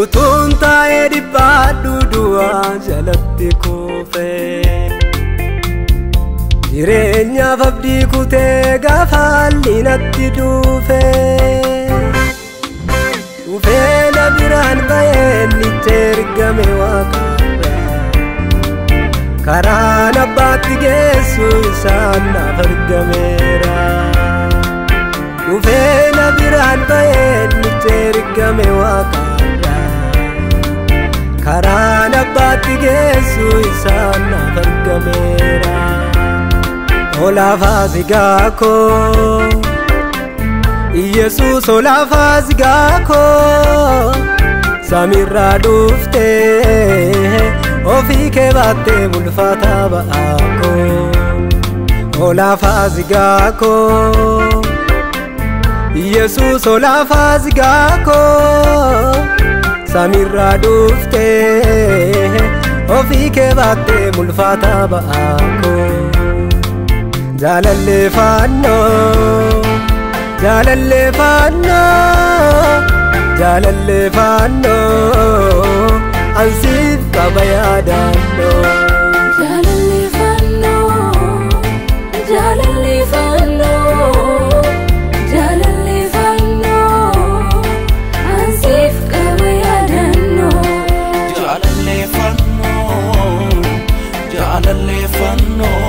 Utuun taa'ee dhiphaadhu du'aa jalatti kuufee jireenyaaf abdii kutee gaafa haalli natti dhufee na biraan baheen itti ergame Waaqarra karaan abbaatti geessu isaan naaf argameera. Na biraan baheen itti ergame Waaqarra karaan abbaatti geessu isaan naaf argameera. Olaafaa zigaa koo Yesuus olaafaa zigaa koo samiirraa dhuftee ofii kee baattee mulfataa ba'aa koo. Olaafaa zigaa koo Yesuus olaafaa zigaa koo samiirraa dhuftee ofii kee baattee mulfataa ba'aa koo. Jaalallee fannoo jaalallee fannoo jaalallee fannoo ansiif qaba yaadannoo. Jaalallee fannoo jaalallee fannoo jaalallee fannoo ansiif qaba yaadannoo. Jaalallee fannoo jaalallee fannoo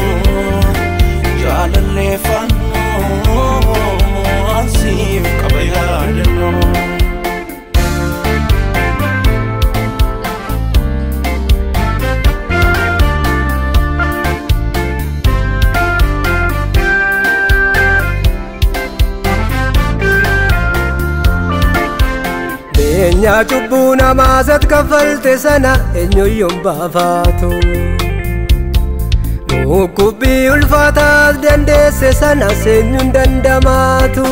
jaalallee fannoo ansiif qaba yaadannoo. Beenyaa cubbuu namaa sat kaffalte sana eenyuyyuun baafaatu. Mukubbii ulfaataas dandeesse sana eenyuun dandamaatu.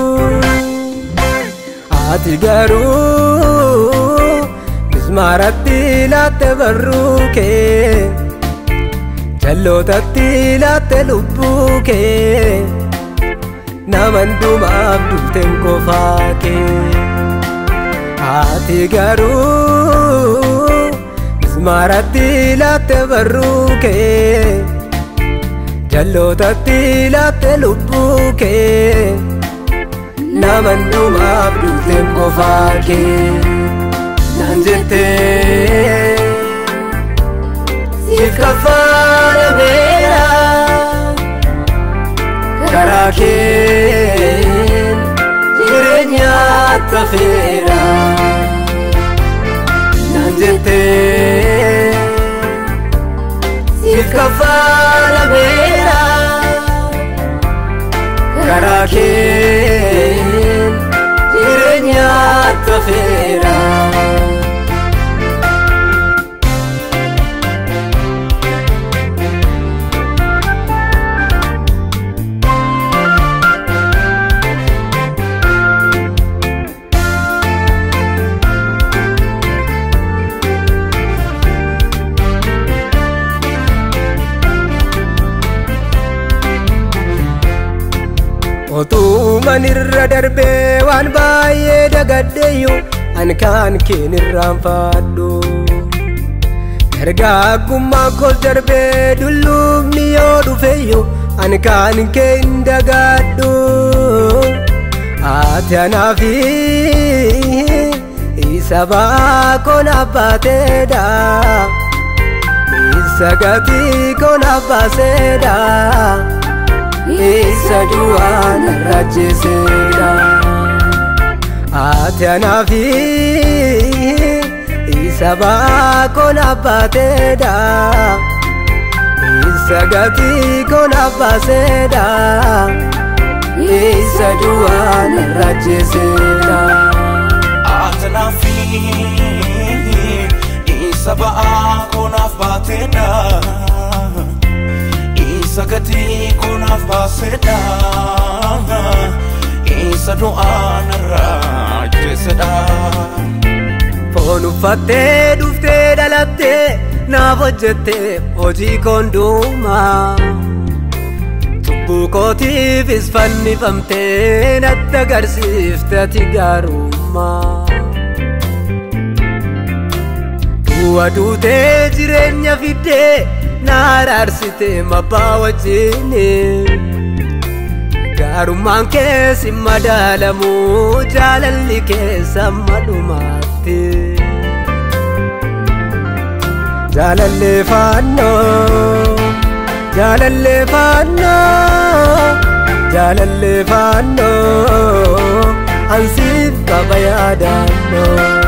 Ati garuu mismaaratti laatte barruu kee jallootatti laatte lubbuu kee nama hundumaaf dufteen qofaa kee. Ati garuu mismaaratti laatte barruu kee jallootatti laatte lubbuu kee nama hundumaaf dufteen qofaa kee. Naan jettee siif kaffalameera karaa keen jireenyaatti hafeera. Naan jettee siif kaffalameera karaa keen jireenyaatti hafeera. Otuuman irra darbee waan baay'ee dagadheeyyu an kaan keen irraanfadhu. Dargaggummaan koos darbee dullumni yoo dhufeeyyu an kaan kee hin dagadhu. Ati anaafi isa baakoo naaf baateedha isa gatii koo naaf baaseedha. Isa du'aa narra ajjeeseedha. Ati anaafi isa baakoo naaf baateedha isa gatii koo naaf baaseedha. Isa du'aa narra ajjeeseedha. Ati anaafi isa baakoo naaf baateedha isa gatii koo naaf baaseedha. Isa du'aa narra ajjeeseedha. Foon uffattee dhuftee dhalattee naaf hojjettee hojii koo hundumaa. Cubbuu kootiifis fannifamtee natti agarsiifte ati gaarummaa. Waduutee jireenya fiddee na araarsitee mabbaa wajjini gaarummaan kee si madaalamu jaalalli keessa madhumaatti jaalallee faannoo jaalallee faannoo jaalallee faannoo ansiif qaba yaadannoo